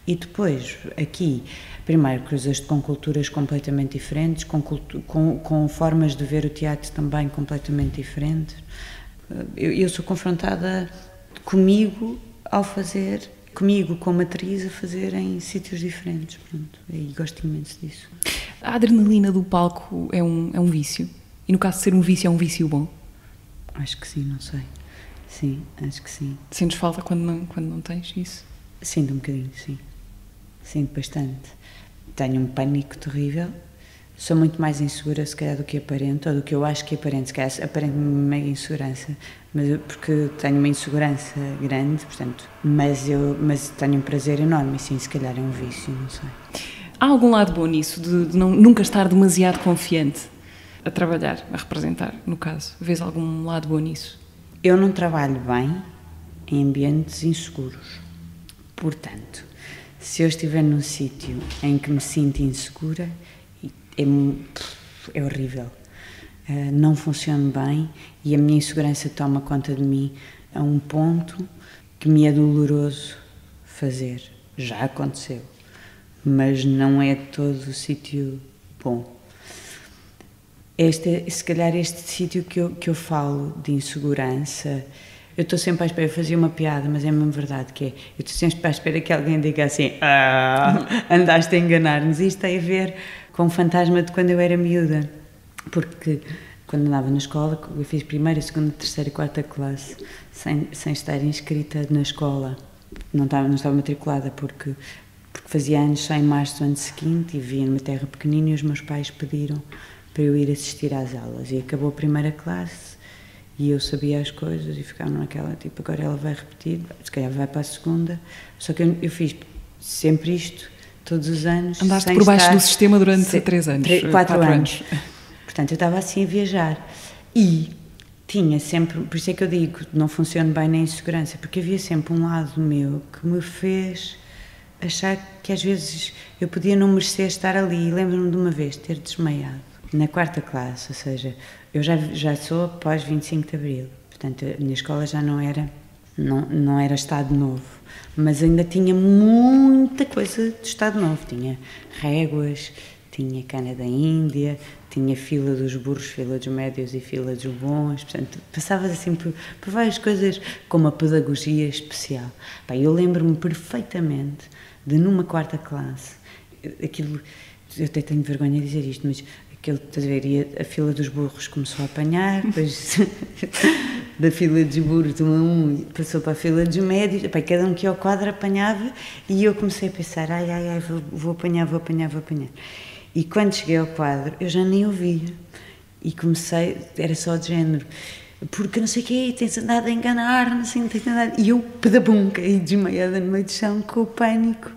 [SPEAKER 3] E depois, aqui, primeiro cruzas-te com culturas completamente diferentes, com formas de ver o teatro também completamente diferentes. Eu sou confrontada comigo ao fazer, comigo como atriz a fazer em sítios diferentes, pronto, e gosto imenso disso.
[SPEAKER 2] A adrenalina do palco é um vício? E no caso de ser um vício, é um vício bom?
[SPEAKER 3] Acho que sim, não sei. Sim, acho que sim.
[SPEAKER 2] Sentes falta quando não tens isso?
[SPEAKER 3] Sinto um bocadinho, sim. Sinto bastante. Tenho um pânico terrível. Sou muito mais insegura, se calhar, do que aparento, ou do que eu acho que aparento. Se calhar aparento-me meio insegurança, porque tenho uma insegurança grande, portanto, mas tenho um prazer enorme, e sim, se calhar é um vício, não sei.
[SPEAKER 2] Há algum lado bom nisso, de nunca estar demasiado confiante a trabalhar, a representar, no caso? Vês algum lado bom nisso?
[SPEAKER 3] Eu não trabalho bem em ambientes inseguros. Portanto, se eu estiver num sítio em que me sinto insegura, é horrível. Não funciono bem e a minha insegurança toma conta de mim a um ponto que me é doloroso fazer. Já aconteceu, mas não é todo o sítio bom. Se calhar este sítio que eu falo de insegurança, eu estou sempre à espera, eu fazia uma piada, mas é mesmo verdade que é, eu estou sempre à espera que alguém diga assim, andaste a enganar-nos. Isto tem a ver com o fantasma de quando eu era miúda, porque quando andava na escola, eu fiz primeira, segunda, terceira e quarta classe, sem estar inscrita na escola, não estava matriculada, porque fazia anos só em março do ano seguinte e vivia numa terra pequenina e os meus pais pediram para eu ir assistir às aulas, e acabou a primeira classe e eu sabia as coisas e ficava naquela, tipo, agora ela vai repetir, se calhar vai para a segunda, só que eu fiz sempre isto, todos os anos.
[SPEAKER 2] Andaste por baixo do sistema durante 3 anos.
[SPEAKER 3] 4 anos. Portanto, eu estava assim a viajar e tinha sempre, por isso é que eu digo, não funciona bem na insegurança, porque havia sempre um lado meu que me fez achar que às vezes eu podia não merecer estar ali. Lembro-me de uma vez ter desmaiado na quarta classe, ou seja, eu já sou pós 25 de Abril, portanto a minha escola já não era Estado Novo, mas ainda tinha muita coisa de Estado Novo, tinha réguas, tinha cana da Índia, tinha fila dos burros, fila dos médios e fila dos bons, portanto passavas assim por várias coisas com uma pedagogia especial. Eu lembro-me perfeitamente de numa quarta classe, aquilo, eu até tenho vergonha de dizer isto, mas aquilo, a fila dos burros começou a apanhar, depois da fila dos burros, passou para a fila dos médios, cada um que ia ao quadro apanhava, e eu comecei a pensar, vou apanhar. E quando cheguei ao quadro, eu já nem ouvia, e comecei, era só de género, porque não sei o quê, tens andado a enganar, não sei, não tens andado, e eu, pedabum, caí desmaiada no meio do chão, com o pânico.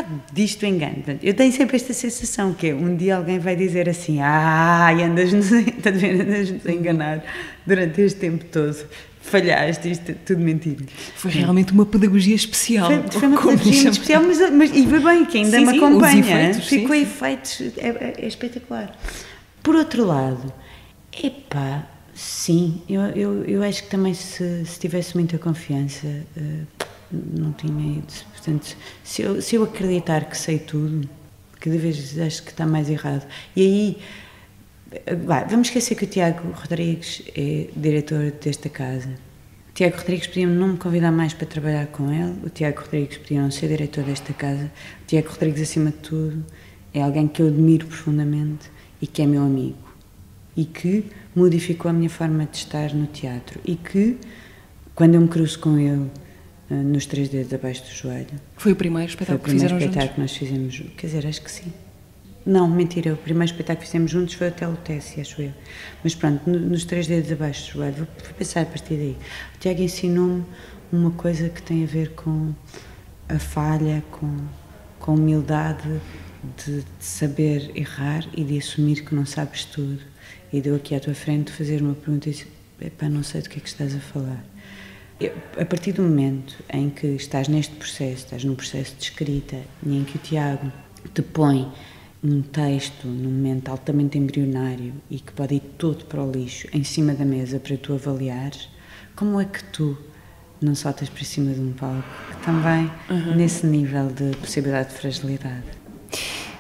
[SPEAKER 3] pá, disto engano. Eu tenho sempre esta sensação que um dia alguém vai dizer assim, andas-nos a enganar durante este tempo todo. Falhaste, isto é tudo mentira.
[SPEAKER 2] Foi realmente uma pedagogia especial.
[SPEAKER 3] Foi uma pedagogia muito especial, mas e foi bem, que ainda me acompanha.
[SPEAKER 2] Ficou
[SPEAKER 3] efeitos, é espetacular. Por outro lado, sim, eu acho que também se tivesse muita confiança, não tinha ido. Portanto, se eu acreditar que sei tudo, cada vez acho que está mais errado. E aí, vamos esquecer que o Tiago Rodrigues é diretor desta casa. O Tiago Rodrigues podia não me convidar mais para trabalhar com ele, o Tiago Rodrigues podia não ser diretor desta casa. O Tiago Rodrigues, acima de tudo, é alguém que eu admiro profundamente e que é meu amigo. E que modificou a minha forma de estar no teatro. E que, quando eu me cruzo com ele, nos 3 dedos abaixo do joelho...
[SPEAKER 2] Foi o primeiro espetáculo que fizeram juntos?
[SPEAKER 3] Foi o primeiro espetáculo que nós fizemos, quer dizer, acho que sim. Não, mentira, o primeiro espetáculo que fizemos juntos foi o Telotesse, acho eu. Mas pronto, nos 3 dedos abaixo do joelho, vou pensar a partir daí. O Tiago ensinou-me uma coisa que tem a ver com a falha, com a humildade de saber errar e de assumir que não sabes tudo. E deu aqui à tua frente fazer uma pergunta e disse, não sei do que é que estás a falar. A partir do momento em que estás neste processo, estás num processo de escrita, e em que o Tiago te põe um texto num momento altamente embrionário e que pode ir todo para o lixo em cima da mesa para tu avaliares, como é que tu não saltas para cima de um palco também nesse nível de possibilidade de fragilidade?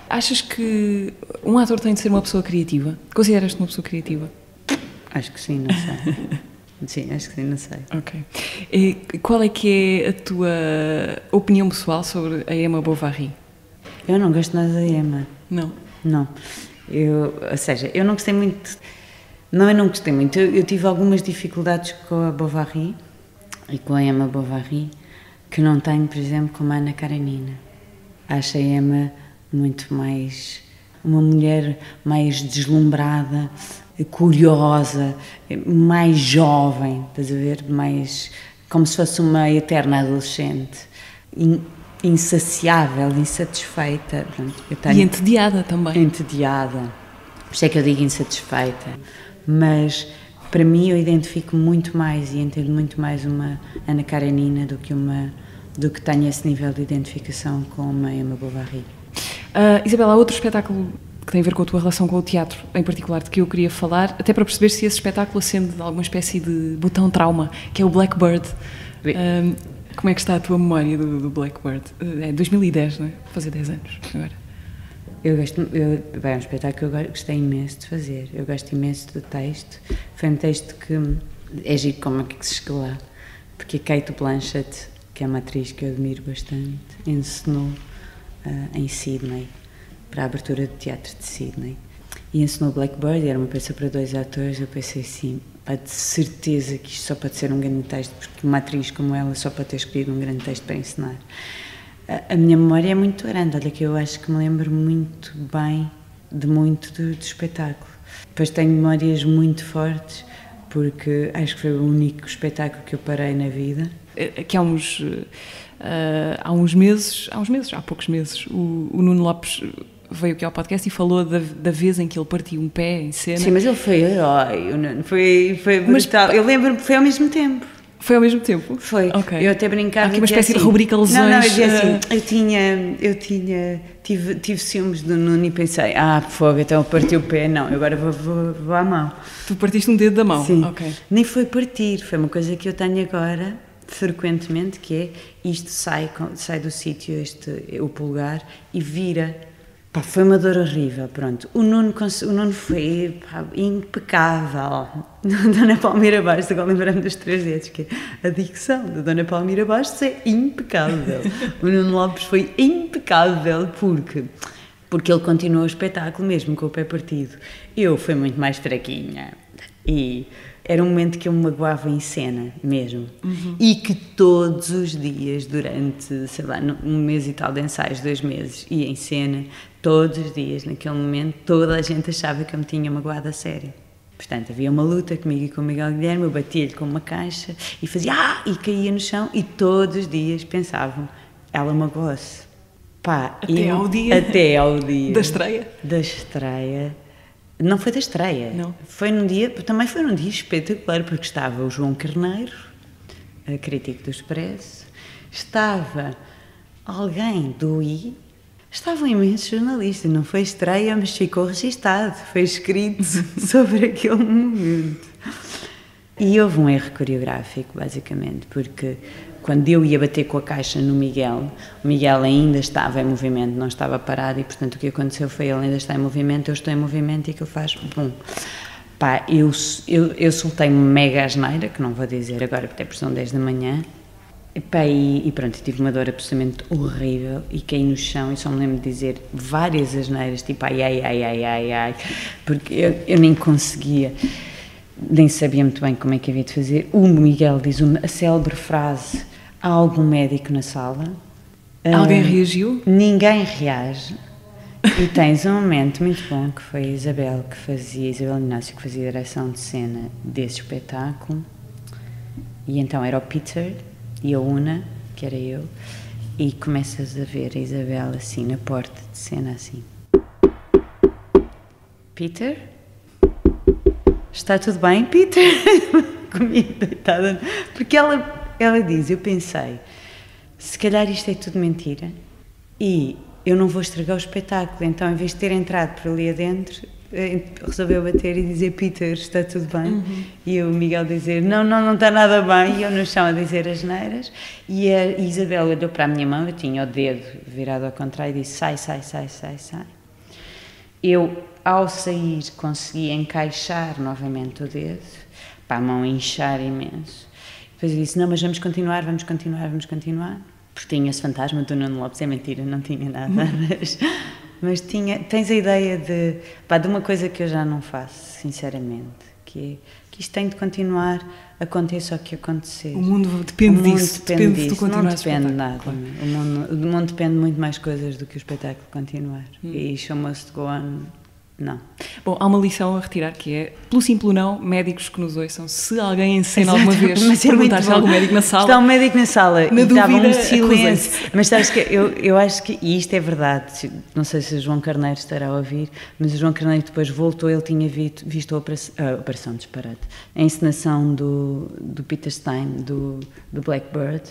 [SPEAKER 2] Achas que um ator tem de ser uma pessoa criativa? Consideras-te uma pessoa criativa?
[SPEAKER 3] Acho que sim, não sei. Sim, acho que sim, não sei.
[SPEAKER 2] Ok. E qual é que é a tua opinião pessoal sobre a Emma Bovary?
[SPEAKER 3] Eu não gosto nada da Emma.
[SPEAKER 2] Não?
[SPEAKER 3] Não. Ou seja, eu não gostei muito... Não, eu não gostei muito. Eu tive algumas dificuldades com a Bovary e com a Emma Bovary que não tenho, por exemplo, com a Ana Karenina. Acho a Emma muito mais... uma mulher mais deslumbrada, curiosa, mais jovem, estás a ver? Mais... como se fosse uma eterna adolescente. Insaciável, insatisfeita. Pronto,
[SPEAKER 2] e entediada também.
[SPEAKER 3] Entediada. Por isso é que eu digo insatisfeita. Mas, para mim, eu identifico muito mais e entendo muito mais uma Ana Karenina do que tenho esse nível de identificação com uma Emma Bovary.
[SPEAKER 2] Isabela, há outro espetáculo que tem a ver com a tua relação com o teatro, em particular, de que eu queria falar, até para perceber se esse espetáculo acende alguma espécie de botão trauma, que é o Blackbird. Como é que está a tua memória do Blackbird? É 2010, não é? Vou fazer 10 anos agora.
[SPEAKER 3] É um espetáculo que eu gostei imenso de fazer. Eu gosto imenso do texto. Foi um texto que é giro como é que se chegou lá. Porque a Cate Blanchett, que é uma atriz que eu admiro bastante, ensinou em Sydney, para a abertura do teatro de Sydney. E ensinou Blackbird, era uma peça para 2 atores. Eu pensei assim, de certeza que isto só pode ser um grande texto, porque uma atriz como ela só pode ter escolhido um grande texto para ensinar. A minha memória é muito grande, olha que eu acho que me lembro muito bem de muito do espetáculo. Depois tenho memórias muito fortes, porque acho que foi o único espetáculo que eu parei na vida.
[SPEAKER 2] Que há poucos meses, o Nuno Lopes veio aqui ao podcast e falou da vez em que ele partiu um pé em cena.
[SPEAKER 3] Sim, mas ele foi herói, foi brutal. Eu lembro-me, foi ao mesmo tempo.
[SPEAKER 2] Foi ao mesmo tempo?
[SPEAKER 3] Foi.
[SPEAKER 2] Okay.
[SPEAKER 3] Eu até brincava.
[SPEAKER 2] Há aqui uma espécie de rubrica lesões.
[SPEAKER 3] Não, eu dizia assim, tive ciúmes do Nuno e pensei, fogo, então ele partiu o pé, não, agora vou à mão.
[SPEAKER 2] Tu partiste um dedo da mão?
[SPEAKER 3] Sim.
[SPEAKER 2] Okay.
[SPEAKER 3] Nem foi partir, foi uma coisa que eu tenho agora, frequentemente, que é, isto sai do sítio, o polegar, e vira. Foi uma dor horrível, pronto. O Nuno foi impecável. Dona Palmira Bastos, agora lembrando dos 3 dedos, que a dicção da Dona Palmira Bastos é impecável. O Nuno Lopes foi impecável porque ele continuou o espetáculo mesmo com o pé partido. Eu fui muito mais fraquinha e era um momento que eu me magoava em cena mesmo. E que todos os dias, durante, sei lá, 1 mês e tal de ensaios, 2 meses, ia em cena, todos os dias, naquele momento, toda a gente achava que eu me tinha magoado a sério. Portanto, havia uma luta comigo e com o Miguel Guilherme, eu batia-lhe com uma caixa e fazia e caía no chão, e todos os dias pensavam, ela magoou-se. Pá,
[SPEAKER 2] Até ao
[SPEAKER 3] dia
[SPEAKER 2] da estreia?
[SPEAKER 3] Da estreia. Não foi da estreia.
[SPEAKER 2] Não.
[SPEAKER 3] Também foi num dia espetacular, porque estava o João Carneiro, crítico do Expresso, estava alguém do I, estavam imensos jornalistas. Não foi estreia, mas ficou registado, foi escrito sobre aquele momento. E houve um erro coreográfico, basicamente, porque quando eu ia bater com a caixa no Miguel, o Miguel ainda estava em movimento, não estava parado, e portanto o que aconteceu foi ele ainda está em movimento, eu estou em movimento, e aquilo faz bum. Pá, eu soltei uma mega asneira, que não vou dizer agora porque são 10 da manhã, e pronto, tive uma dor absolutamente horrível e caí no chão, e só me lembro de dizer várias asneiras, tipo ai, porque eu nem conseguia, nem sabia muito bem como é que havia de fazer. O Miguel diz a célebre frase: há algum médico na sala?
[SPEAKER 2] Alguém reagiu?
[SPEAKER 3] Ninguém reage. E tens um momento muito bom, que foi a Isabel Inácio, que fazia direção de cena desse espetáculo, e então era o Peter e a Una, que era eu, e começas a ver a Isabel assim na porta de cena, assim: Peter? Está tudo bem, Peter? Comigo deitada. Porque ela diz, eu pensei, se calhar isto é tudo mentira e eu não vou estragar o espetáculo, então em vez de ter entrado por ali adentro, resolveu bater e dizer: Peter, está tudo bem? E o Miguel dizer: não está nada bem, e eu no chão a dizer asneiras, e a Isabel olhou para a minha mão, eu tinha o dedo virado ao contrário, e disse: sai. Eu, ao sair, consegui encaixar novamente o dedo, para a mão inchar imenso. Depois eu disse: não, mas vamos continuar, porque tinha esse fantasma do Nuno Lopes. É mentira, não tinha nada, mas tens a ideia de uma coisa que eu já não faço, sinceramente, que isto tem de continuar, aconteça o que acontecer.
[SPEAKER 2] O mundo depende disso, depende de tu continuar.
[SPEAKER 3] Não depende de nada, claro. O mundo depende de muito mais coisas do que o espetáculo continuar. E show must go on. Não.
[SPEAKER 2] Bom, há uma lição a retirar, que é, pelo simples não, médicos que nos ouçam, se alguém em cena alguma vez perguntar se há algum médico na sala...
[SPEAKER 3] Está um médico na sala
[SPEAKER 2] na
[SPEAKER 3] e estava um
[SPEAKER 2] dúvida,
[SPEAKER 3] silêncio. Mas sabes que eu acho que, e isto é verdade, não sei se o João Carneiro estará a ouvir, mas o João Carneiro depois voltou, ele tinha visto a Operação Disparate, a encenação do Peter Stein, do Blackbird,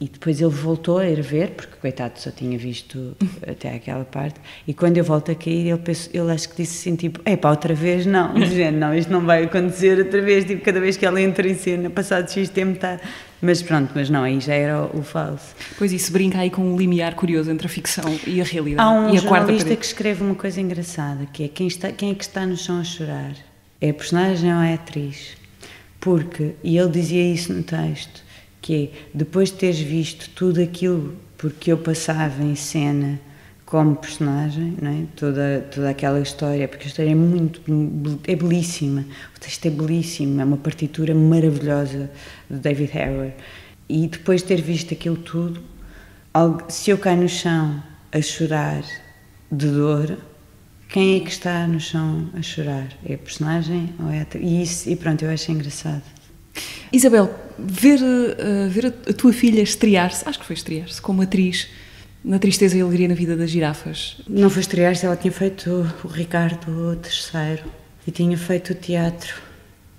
[SPEAKER 3] e depois ele voltou a ir ver, porque coitado só tinha visto até aquela parte, e quando eu volto a cair, ele acho que disse assim, tipo, epá, outra vez não, dizendo, não, isto não vai acontecer outra vez, tipo, cada vez que ela entra em cena, passado X tempo está... Mas pronto, mas não, aí já era o falso.
[SPEAKER 2] Pois isso, brinca aí com um limiar curioso entre a ficção e a realidade.
[SPEAKER 3] Há um
[SPEAKER 2] e a quarta
[SPEAKER 3] jornalista que escreve uma coisa engraçada, que é quem é que está no chão a chorar? É a personagem ou é a atriz? Porque, e ele dizia isso no texto, que é, depois de teres visto tudo aquilo porque eu passava em cena como personagem, não é? Toda aquela história, porque a história é belíssima, o texto é belíssimo, é uma partitura maravilhosa do David Harrower, e depois de ter visto aquilo tudo, se eu caio no chão a chorar de dor, quem é que está no chão a chorar? É a personagem ou é a atriz? E pronto, eu acho engraçado.
[SPEAKER 2] Isabel, ver a tua filha estrear-se, acho que foi estrear-se como atriz, na Tristeza e Alegria na Vida das Girafas.
[SPEAKER 3] Não foi estrear-se, ela tinha feito o Ricardo III e tinha feito o teatro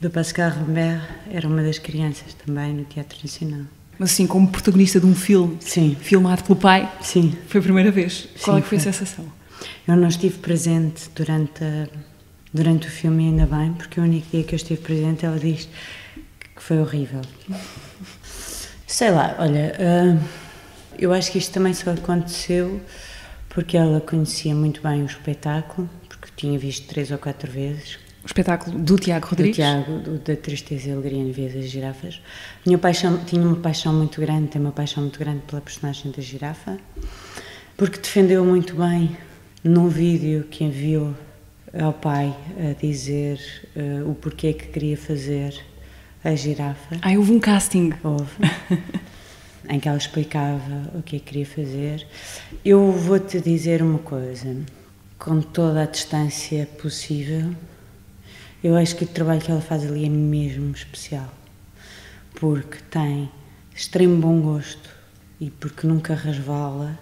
[SPEAKER 3] do Pascal Rambert, era uma das crianças também no Teatro Nacional.
[SPEAKER 2] Mas assim, como protagonista de um filme,
[SPEAKER 3] sim,
[SPEAKER 2] filmado pelo pai,
[SPEAKER 3] sim,
[SPEAKER 2] foi a primeira vez. Qual
[SPEAKER 3] sim,
[SPEAKER 2] é que foi a sensação?
[SPEAKER 3] Eu não estive presente durante o filme, ainda bem, porque o único dia que eu estive presente ela diz que foi horrível. Sei lá, olha, eu acho que isto também só aconteceu porque ela conhecia muito bem o espetáculo, porque tinha visto 3 ou 4 vezes.
[SPEAKER 2] O espetáculo do Tiago Rodrigues?
[SPEAKER 3] Do Tiago, da Tristeza e Alegria na Vida das Girafas. Tinha uma paixão muito grande, tem uma paixão muito grande pela personagem da girafa, porque defendeu muito bem num vídeo que enviou ao pai a dizer o porquê que queria fazer a girafa.
[SPEAKER 2] Houve um casting.
[SPEAKER 3] Houve. Em que ela explicava o que é que queria fazer. Eu vou-te dizer uma coisa, com toda a distância possível, eu acho que o trabalho que ela faz ali é mesmo especial, porque tem extremo bom gosto e porque nunca resvala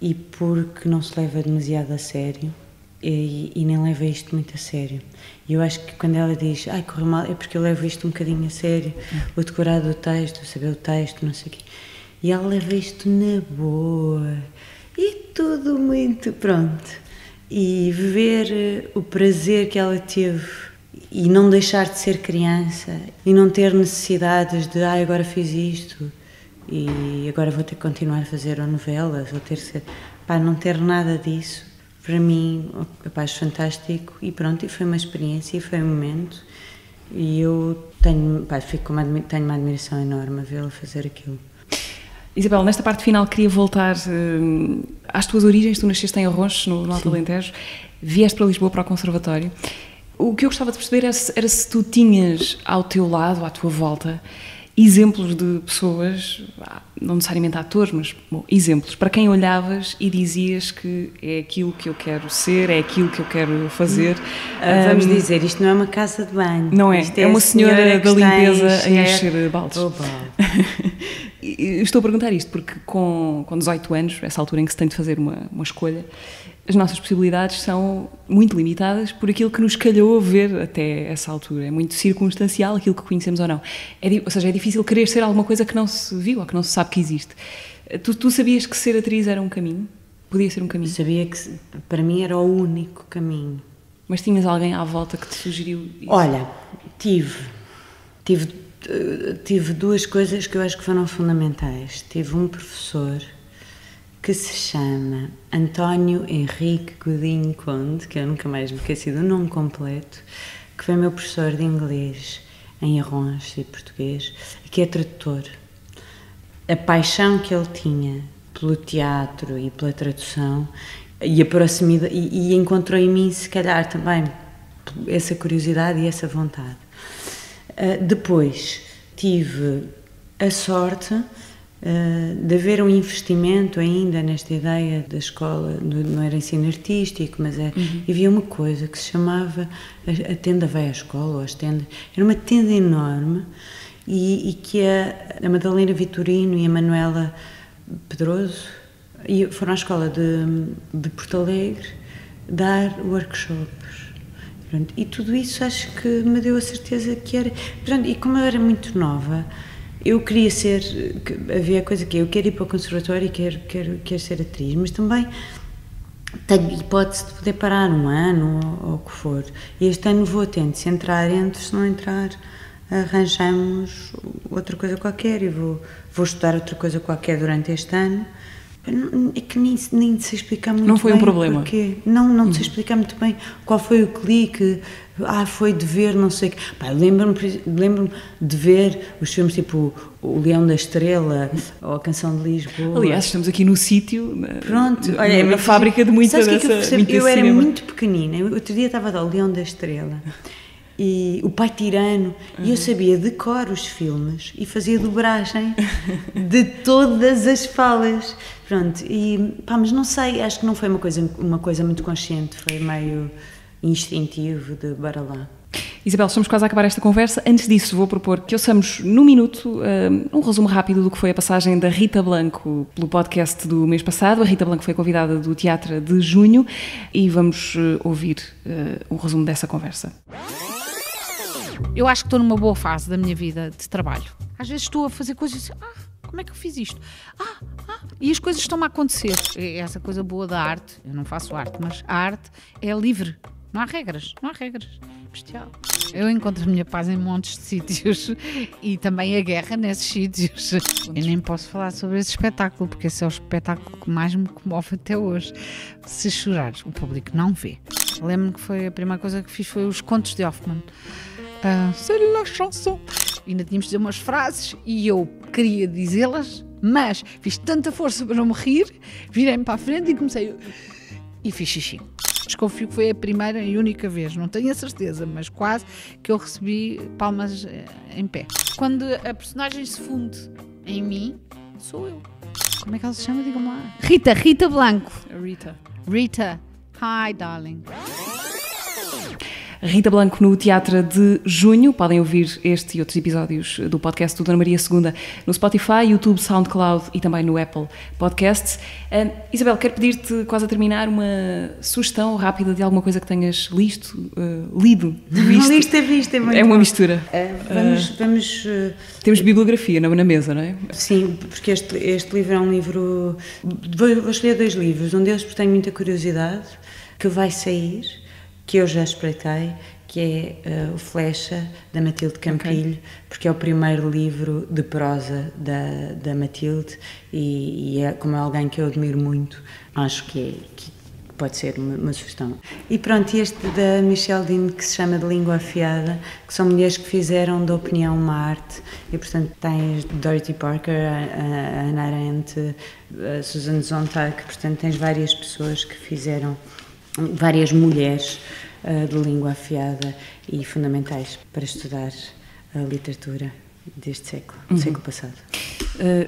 [SPEAKER 3] e porque não se leva demasiado a sério e nem leva isto muito a sério. E eu acho que quando ela diz, ai, correu mal, é porque eu levo isto um bocadinho a sério, o decorar do texto, o saber o texto, não sei o quê. E ela leva isto na boa, e tudo muito, pronto. E ver o prazer que ela teve e não deixar de ser criança e não ter necessidades de, agora fiz isto e agora vou ter que continuar a fazer novelas, vou ter que ser... não ter nada disso, para mim, acho fantástico e pronto, e foi uma experiência e foi um momento e eu tenho uma admiração enorme a vê-la fazer aquilo.
[SPEAKER 2] Isabel, nesta parte final queria voltar às tuas origens. Tu nasceste em Arronches, no Alto Alentejo, vieste para Lisboa para o Conservatório. O que eu gostava de perceber era se tu tinhas ao teu lado, à tua volta, exemplos de pessoas, não necessariamente atores, mas exemplos, para quem olhavas e dizias que é aquilo que eu quero ser, é aquilo que eu quero fazer.
[SPEAKER 3] Vamos dizer, isto não é uma casa de banho.
[SPEAKER 2] Não é, é uma senhora da limpeza a encher baldes. Estou a perguntar isto porque com 18 anos, essa altura em que se tem de fazer uma escolha, as nossas possibilidades são muito limitadas por aquilo que nos calhou a ver até essa altura. É muito circunstancial aquilo que conhecemos ou não. Ou seja, é difícil querer ser alguma coisa que não se viu ou que não se sabe que existe. Tu sabias que ser atriz era um caminho? Podia ser um caminho?
[SPEAKER 3] Sabia que para mim era o único caminho.
[SPEAKER 2] Mas tinhas alguém à volta que te sugeriu isso?
[SPEAKER 3] Olha, tive duas coisas que eu acho que foram fundamentais. Tive um professor que se chama António Henrique Godinho Conde, que eu nunca mais me esqueci do nome completo, que foi meu professor de inglês em Arronches e português, e que é tradutor. A paixão que ele tinha pelo teatro e pela tradução e a proximidade, e encontrou em mim, se calhar, também essa curiosidade e essa vontade. Depois tive a sorte de haver um investimento ainda nesta ideia da escola, não era ensino artístico, mas havia uma coisa que se chamava a tenda vai à escola, ou as tendas, era uma tenda enorme e que a Madalena Vitorino e a Manuela Pedroso foram à escola de Porto Alegre dar workshops. Pronto, e tudo isso acho que me deu a certeza que era... Pronto, e como eu era muito nova, eu queria ser... Havia a coisa que eu quero ir para o conservatório e quero ser atriz, mas também tenho hipótese de poder parar um ano ou o que for. E este ano vou tendo, se não entrar, arranjamos outra coisa qualquer e vou estudar outra coisa qualquer durante este ano. É que nem sei explicar muito bem.
[SPEAKER 2] Não foi um problema?
[SPEAKER 3] Porquê. Não sei explicar muito bem qual foi o clique. Foi de ver, não sei o quê. Lembro-me de ver os filmes tipo O Leão da Estrela ou A Canção de Lisboa.
[SPEAKER 2] Aliás, estamos aqui no sítio,
[SPEAKER 3] pronto,
[SPEAKER 2] na fábrica de muita dessa...
[SPEAKER 3] Eu era muito pequenina. Outro dia estava a dar O Leão da Estrela e O Pai Tirano, e eu sabia de cor os filmes e fazia dobragem de todas as falas. Pronto, mas não sei, acho que não foi uma coisa muito consciente, foi meio instintivo de bora lá.
[SPEAKER 2] Isabel, estamos quase a acabar esta conversa. Antes disso, vou propor que ouçamos num minuto um resumo rápido do que foi a passagem da Rita Blanco pelo podcast do mês passado. A Rita Blanco foi convidada do Teatro de Junho e vamos ouvir um resumo dessa conversa.
[SPEAKER 4] Eu acho que estou numa boa fase da minha vida de trabalho. Às vezes estou a fazer coisas assim, como é que eu fiz isto? E as coisas estão-me a acontecer. É essa coisa boa da arte, eu não faço arte, mas a arte é livre. Não há regras. Bestial. Eu encontro a minha paz em montes de sítios e também a guerra nesses sítios. Eu nem posso falar sobre esse espetáculo, porque esse é o espetáculo que mais me comove até hoje. Se chorares, o público não vê. Lembro-me que foi a primeira coisa que fiz foi os contos de Hoffmann. C'est la chanson. E ainda tínhamos de dizer umas frases e eu queria dizê-las, mas fiz tanta força para não me rir, virei-me para a frente e comecei e fiz xixi. Desconfio que foi a primeira e única vez, não tenho a certeza, mas quase que eu recebi palmas em pé. Quando a personagem se funde em mim, sou eu. Como é que ela se chama? Digam-me lá. Rita Blanco.
[SPEAKER 2] Rita.
[SPEAKER 4] Rita. Hi, darling.
[SPEAKER 2] Rita Blanco no Teatro de Junho. Podem ouvir este e outros episódios do podcast do Dona Maria II no Spotify, YouTube, SoundCloud e também no Apple Podcasts. Isabel, quero pedir-te, quase a terminar, uma sugestão rápida de alguma coisa que tenhas lido.
[SPEAKER 3] Visto, é muito
[SPEAKER 2] É uma
[SPEAKER 3] bom.
[SPEAKER 2] mistura. Temos bibliografia na mesa, não é?
[SPEAKER 3] Sim, porque este livro é um livro... Vou escolher 2 livros. Um deles, porque tenho muita curiosidade, que vai sair, que eu já espreitei, que é o Flecha, da Matilde Campilho, porque é o primeiro livro de prosa da Matilde e é, como é alguém que eu admiro muito, acho que pode ser uma sugestão. E pronto, este da Michelle Dean, que se chama De Língua Afiada, que são mulheres que fizeram da opinião uma arte, e portanto tens Dorothy Parker, a Hannah Arendt, a Susan Sontag, portanto tens várias pessoas que fizeram, várias mulheres de língua afiada e fundamentais para estudar a literatura deste século, do século passado.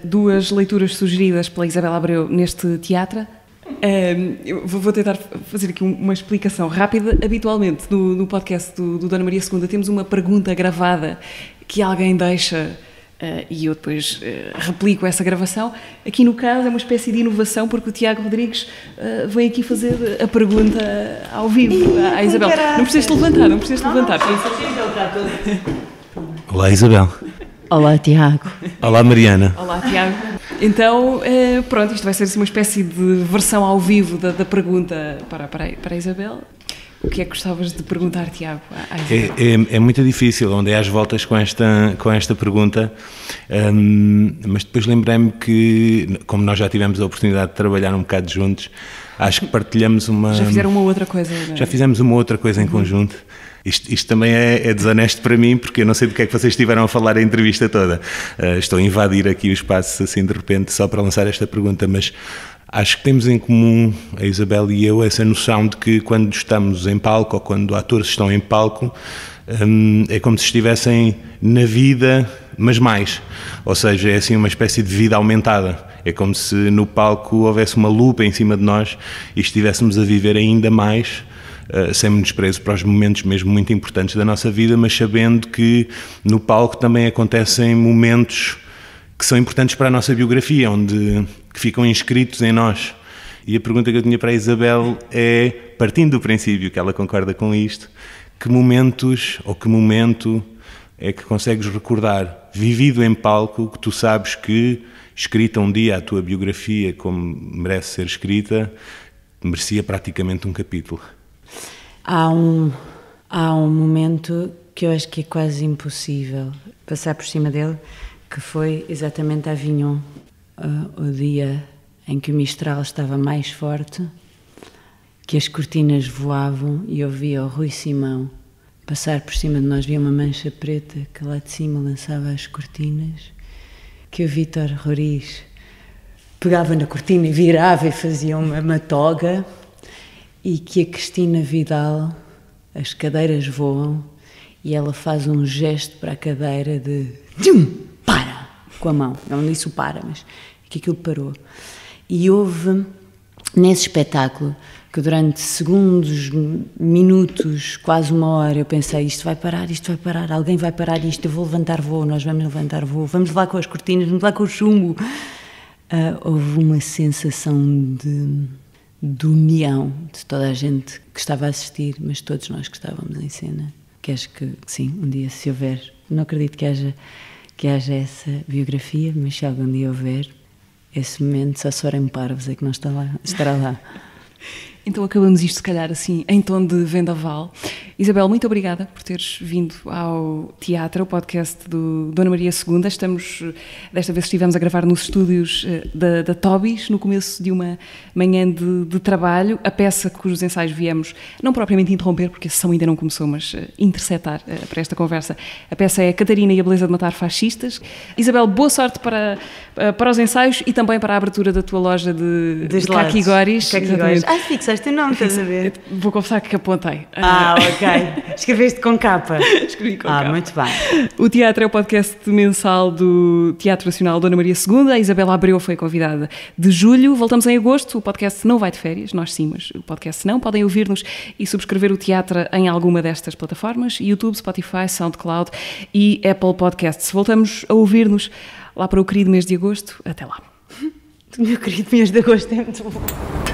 [SPEAKER 2] 2 leituras sugeridas pela Isabel Abreu neste teatro. Eu vou tentar fazer aqui uma explicação rápida. Habitualmente no podcast do Dona Maria II temos uma pergunta gravada que alguém deixa e eu depois replico essa gravação. Aqui no caso é uma espécie de inovação, porque o Tiago Rodrigues vem aqui fazer a pergunta ao vivo à Isabel. Não precisas te levantar,
[SPEAKER 5] Olá, Isabel.
[SPEAKER 3] Olá, Tiago.
[SPEAKER 5] Olá, Mariana.
[SPEAKER 2] Olá, Tiago. Então, pronto, isto vai ser assim uma espécie de versão ao vivo da pergunta para a Isabel. O que é que gostavas de perguntar, Tiago, à Isabel?
[SPEAKER 5] É muito difícil, onde é às voltas com esta pergunta, mas depois lembrei-me que, como nós já tivemos a oportunidade de trabalhar um bocado juntos, acho que partilhamos uma...
[SPEAKER 2] Já fizeram uma outra coisa, não é?
[SPEAKER 5] Já fizemos uma outra coisa em conjunto. Isto também é desonesto para mim, porque eu não sei do que é que vocês estiveram a falar a entrevista toda. Estou a invadir aqui o espaço assim de repente só para lançar esta pergunta, mas acho que temos em comum, a Isabel e eu, essa noção de que quando estamos em palco ou quando atores estão em palco, é como se estivessem na vida, mas mais. Ou seja, é assim uma espécie de vida aumentada. É como se no palco houvesse uma lupa em cima de nós e estivéssemos a viver ainda mais, sem menosprezo para os momentos mesmo muito importantes da nossa vida, mas sabendo que no palco também acontecem momentos que são importantes para a nossa biografia, que ficam inscritos em nós. E a pergunta que eu tinha para a Isabel é, partindo do princípio que ela concorda com isto, que momentos ou que momento é que consegues recordar, vivido em palco, que tu sabes que, escrita um dia a tua biografia como merece ser escrita, merecia praticamente um capítulo?
[SPEAKER 3] Há um momento que eu acho que é quase impossível passar por cima dele, que foi exatamente a Avignon, o dia em que o Mistral estava mais forte, que as cortinas voavam e eu via o Rui Simão passar por cima de nós, via uma mancha preta que lá de cima lançava as cortinas, que o Vítor Roriz pegava na cortina e virava e fazia uma toga, e que a Cristina Vidal, as cadeiras voam e ela faz um gesto para a cadeira de para, com a mão, não disse o para, mas que aquilo parou. E houve, nesse espetáculo, que durante segundos, minutos, quase uma hora, eu pensei, isto vai parar, alguém vai parar isto, eu vou levantar voo, nós vamos levantar voo, vamos lá com as cortinas, vamos lá com o chumbo. Houve uma sensação de união de toda a gente que estava a assistir, mas todos nós que estávamos em cena. Que acho que, sim, um dia, se houver, não acredito que haja essa biografia, mas se algum dia houver esse momento, só se forem parvos é que não estará lá.
[SPEAKER 2] Então acabamos isto, se calhar, assim, em tom de vendaval. Isabel, muito obrigada por teres vindo ao teatro, ao podcast do Dona Maria II. Desta vez estivemos a gravar nos estúdios da Tobis, no começo de uma manhã de trabalho. A peça cujos ensaios viemos, não propriamente interromper, porque a sessão ainda não começou, mas interceptar para esta conversa. A peça é Catarina e a Beleza de Matar Fascistas. Isabel, boa sorte para os ensaios e também para a abertura da tua loja de caquigoris.
[SPEAKER 3] Fixaste o nome, estás a ver?
[SPEAKER 2] Vou confessar que apontei.
[SPEAKER 3] Ok. Escreveste com capa?
[SPEAKER 2] Escrevi com capa.
[SPEAKER 3] Muito bem.
[SPEAKER 2] O Teatro é o podcast mensal do Teatro Nacional Dona Maria II. A Isabela Abreu foi convidada de julho. Voltamos em agosto. O podcast não vai de férias, nós sim, mas o podcast não. Podem ouvir-nos e subscrever o Teatro em alguma destas plataformas: YouTube, Spotify, SoundCloud e Apple Podcasts. Voltamos a ouvir-nos lá para o querido mês de agosto. Até lá.
[SPEAKER 3] O meu querido mês de agosto é muito bom.